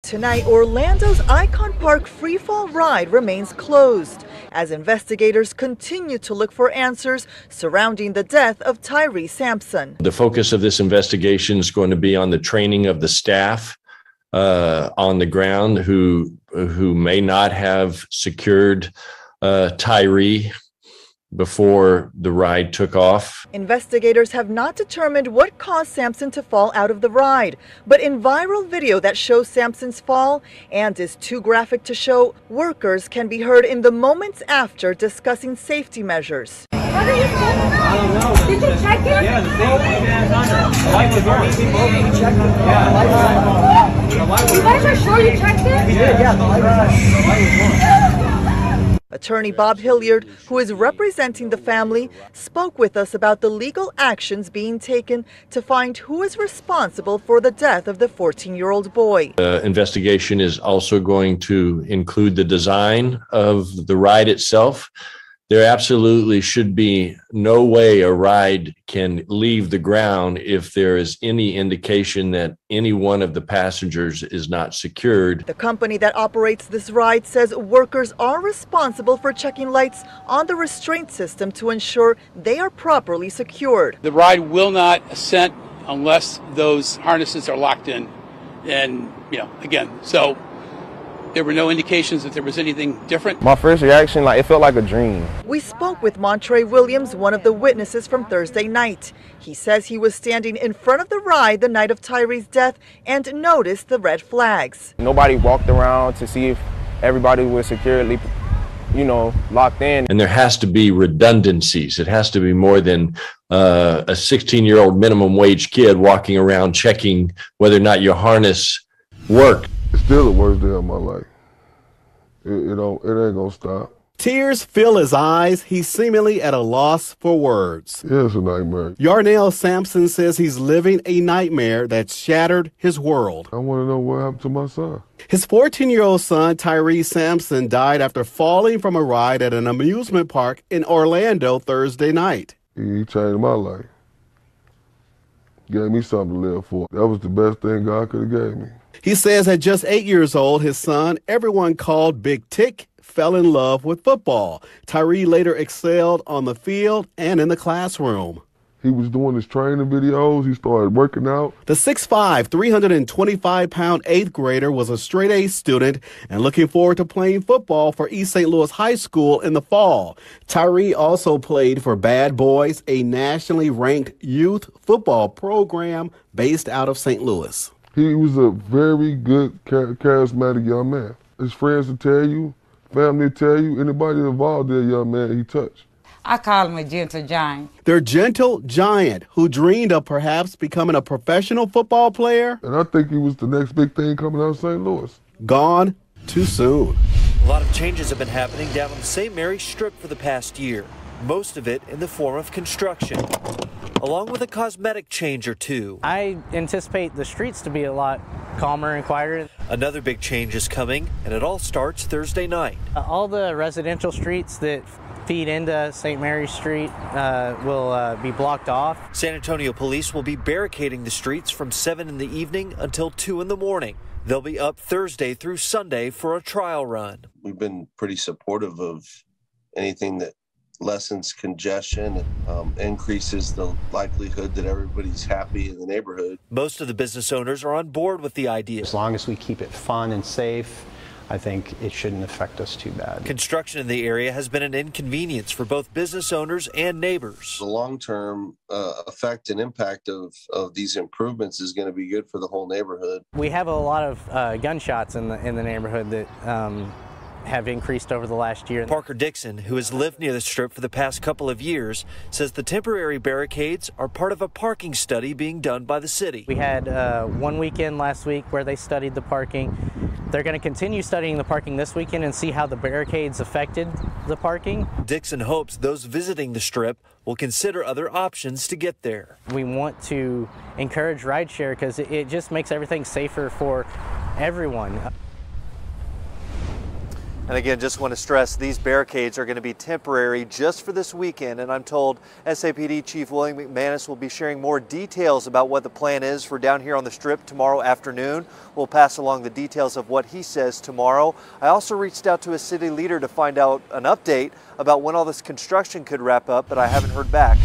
Tonight, Orlando's Icon Park freefall ride remains closed as investigators continue to look for answers surrounding the death of Tyre Sampson. The focus of this investigation is going to be on the training of the staff on the ground who may not have secured Tyre before the ride took off. Investigators have not determined what caused Sampson to fall out of the ride, but in viral video that shows Sampson's fall and is too graphic to show, workers can be heard in the moments after discussing safety measures. What are you doing? I don't know. Did you check it? Yeah, the safety van's under. The light was on. You guys are sure you checked it? Yeah, the light was on. Attorney Bob Hilliard, who is representing the family, spoke with us about the legal actions being taken to find who is responsible for the death of the 14-year-old boy. The investigation is also going to include the design of the ride itself. There absolutely should be no way a ride can leave the ground if there is any indication that any one of the passengers is not secured. The company that operates this ride says workers are responsible for checking lights on the restraint system to ensure they are properly secured. The ride will not ascend unless those harnesses are locked in. And, again, so there were no indications that there was anything different. My first reaction, it felt like a dream. We spoke with Montrey Williams, one of the witnesses from Thursday night. He says he was standing in front of the ride the night of Tyre's death and noticed the red flags. Nobody walked around to see if everybody was securely, locked in. And there has to be redundancies. It has to be more than a 16-year-old minimum wage kid walking around checking whether or not your harness worked. It's still the worst day of my life. It ain't gonna stop. Tears fill his eyes. He's seemingly at a loss for words. Yeah, it's a nightmare. Yarnell Sampson says he's living a nightmare that shattered his world. I want to know what happened to my son. His 14-year-old son, Tyre Sampson, died after falling from a ride at an amusement park in Orlando Thursday night. He changed my life. Gave me something to live for. That was the best thing God could have gave me. He says at just 8 years old, his son, everyone called Big Tick, fell in love with football. Tyre later excelled on the field and in the classroom. He was doing his training videos. He started working out. The 6'5", 325-pound 8th grader was a straight-A student and looking forward to playing football for East St. Louis High School in the fall. Tyre also played for Bad Boys, a nationally ranked youth football program based out of St. Louis. He was a very good, charismatic young man. His friends will tell you, family will tell you, anybody involved with that young man he touched. I call him a gentle giant. Their gentle giant who dreamed of perhaps becoming a professional football player. And I think he was the next big thing coming out of St. Louis. Gone too soon. A lot of changes have been happening down on the St. Mary's Strip for the past year, most of it in the form of construction, along with a cosmetic change or two. I anticipate the streets to be a lot calmer and quieter. Another big change is coming, and it all starts Thursday night. All the residential streets that feed into St. Mary's Street will be blocked off. San Antonio police will be barricading the streets from 7 in the evening until 2 in the morning. They'll be up Thursday through Sunday for a trial run. We've been pretty supportive of anything that lessens congestion and increases the likelihood that everybody's happy in the neighborhood. Most of the business owners are on board with the idea. As long as we keep it fun and safe, I think it shouldn't affect us too bad. Construction in the area has been an inconvenience for both business owners and neighbors. The long-term effect and impact of these improvements is going to be good for the whole neighborhood. We have a lot of gunshots in the neighborhood that have increased over the last year. Parker Dixon, who has lived near the Strip for the past couple of years, says the temporary barricades are part of a parking study being done by the city. We had one weekend last week where they studied the parking. They're going to continue studying the parking this weekend and see how the barricades affected the parking. Dixon hopes those visiting the Strip will consider other options to get there. We want to encourage rideshare because it just makes everything safer for everyone. And again, just want to stress these barricades are going to be temporary just for this weekend. And I'm told SAPD Chief William McManus will be sharing more details about what the plan is for down here on the Strip tomorrow afternoon. We'll pass along the details of what he says tomorrow. I also reached out to a city leader to find out an update about when all this construction could wrap up, but I haven't heard back.